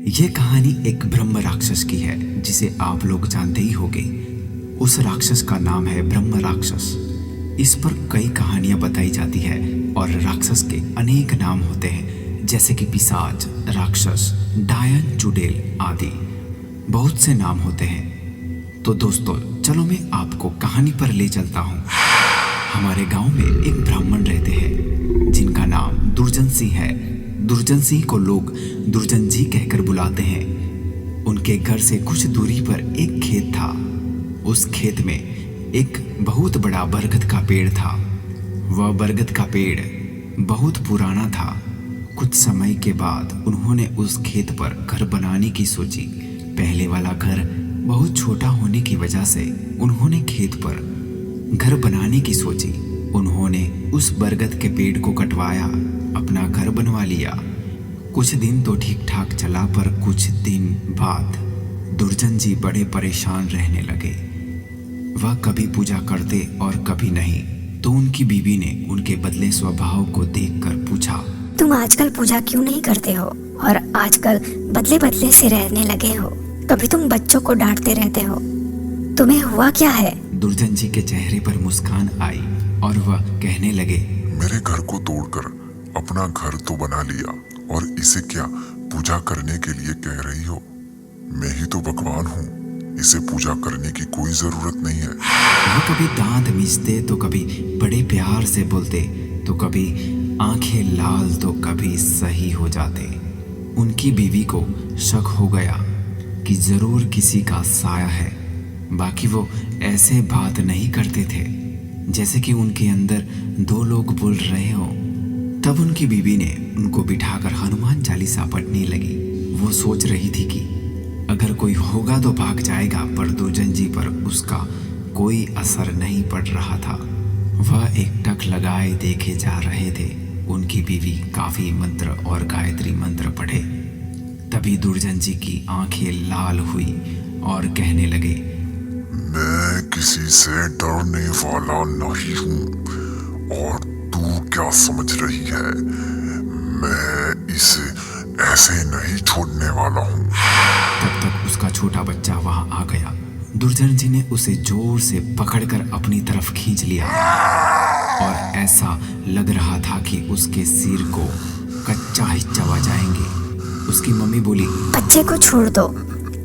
ये कहानी एक ब्रह्म राक्षस की है जिसे आप लोग जानते ही होंगे। उस राक्षस का नाम है ब्रह्म राक्षस। इस पर कई कहानियां बताई जाती है और राक्षस के अनेक नाम होते हैं, जैसे कि पिशाच, राक्षस, डायन, चुड़ैल आदि बहुत से नाम होते हैं। तो दोस्तों चलो मैं आपको कहानी पर ले चलता हूँ। हमारे गांव में एक ब्राह्मण रहते हैं जिनका नाम दुर्जन सिंह है। दुर्जन सिंह को लोग दुर्जन जी कहकर बुलाते हैं। उनके घर से कुछ दूरी पर एक खेत था। उस खेत में एक बहुत बड़ा बरगद का पेड़ था। वह बरगद का पेड़ बहुत पुराना था। कुछ समय के बाद उन्होंने उस खेत पर घर बनाने की सोची। पहले वाला घर बहुत छोटा होने की वजह से उन्होंने खेत पर घर बनाने की सोची। उन्होंने उस बरगद के पेड़ को कटवाया, अपना घर बनवा लिया। कुछ दिन तो ठीक ठाक चला, पर कुछ दिन बाद दुर्जन जी बड़े परेशान रहने लगे। वह कभी पूजा करते और कभी नहीं। तो उनकी बीवी ने उनके बदले स्वभाव को देखकर पूछा, तुम आजकल पूजा क्यों नहीं करते हो और आजकल बदले बदले से रहने लगे हो? कभी तुम बच्चों को डांटते रहते हो, तुम्हें हुआ क्या है? दुर्जन जी के चेहरे पर मुस्कान आई और वह कहने लगे, मेरे घर को तोड़कर अपना घर तो बना लिया और इसे क्या पूजा करने के लिए कह रही हो? मैं ही तो भगवान हूँ, इसे पूजा करने की कोई जरूरत नहीं है। वो कभी दांत मीचते तो कभी बड़े प्यार से बोलते, तो कभी आंखें लाल तो कभी सही हो जाते। उनकी बीवी को शक हो गया कि जरूर किसी का साया है। बाकी वो ऐसे बात नहीं करते थे जैसे कि उनके अंदर दो लोग बोल रहे हो। तब उनकी बीवी ने उनको बिठाकर हनुमान चालीसा पढ़ने लगी। वो सोच रही थी कि अगर कोई होगा तो भाग जाएगा, पर दुर्जन जी पर उसका कोई असर नहीं पड़ रहा था। वह एकटक लगाए देखे जा रहे थे। उनकी बीवी काफी मंत्र और गायत्री मंत्र पढ़े। तभी दुर्जन जी की आंखें लाल हुई और कहने लगे, मैं किसी से डरने वाला नहीं हूँ और तू क्या समझ रही है? मैं इसे ऐसे नहीं छोड़ने वाला हूँ। तब तक उसका छोटा बच्चा वहां आ गया। दुर्जन जी ने उसे जोर से पकड़कर अपनी तरफ खींच लिया और ऐसा लग रहा था कि उसके सिर को कच्चा ही चबा जाएंगे। उसकी मम्मी बोली, बच्चे को छोड़ दो,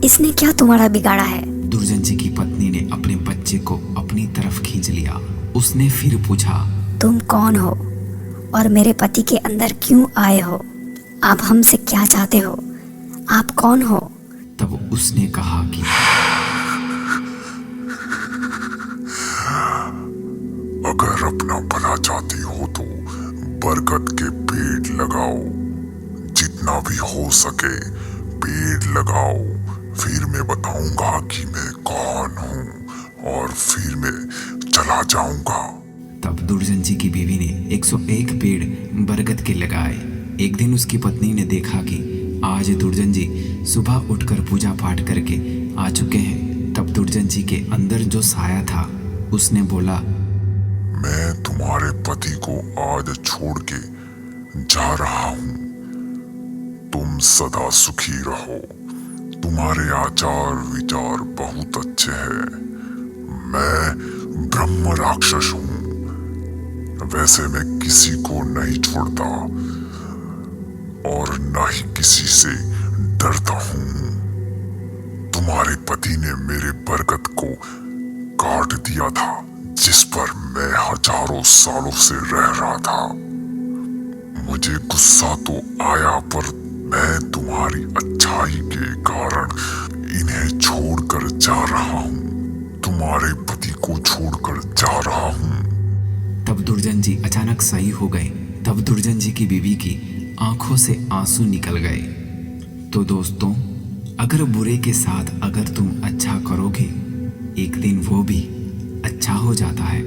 इसने क्या तुम्हारा बिगाड़ा है? दुर्जन जी की पत्नी ने अपने बच्चे को अपनी तरफ खींच लिया। उसने फिर पूछा, तुम कौन हो और मेरे पति के अंदर क्यों आए हो? आप हमसे क्या चाहते हो? आप कौन हो? तब उसने कहा कि अगर अपना भला चाहती हो तो बरगद के पेड़ लगाओ, जितना भी हो सके पेड़ लगाओ। फिर मैं बताऊंगा कि मैं कौन हूँ और फिर मैं चला जाऊंगा। तब दुर्जन जी की बीवी ने 101 पेड़ बरगद के लगाए। एक दिन उसकी पत्नी ने देखा कि आज दुर्जन जी सुबह उठकर पूजा पाठ करके आ चुके हैं। तब दुर्जन जी के अंदर जो साया था, उसने बोला, मैं तुम्हारे पति को आज छोड़ के जा रहा हूँ। तुम सदा सुखी रहो। तुम्हारे आचार विचार बहुत अच्छे हैं। मैं ब्रह्म राक्षस हूँ। वैसे मैं किसी को नहीं छोड़ता और न ही किसी से डरता हूँ। तुम्हारे पति ने मेरे बरगद को काट दिया था, जिस पर मैं हजारों सालों से रह रहा था। मुझे गुस्सा तो आया, पर मैं तुम्हारी अच्छाई के कारण इन्हें छोड़कर जा रहा हूँ। तुम्हारे पति को छोड़कर जा रहा हूँ। तब दुर्जन जी अचानक सही हो गए। तब दुर्जन जी की बीवी की आंखों से आंसू निकल गए। तो दोस्तों, अगर बुरे के साथ अगर तुम अच्छा करोगे, एक दिन वो भी अच्छा हो जाता है।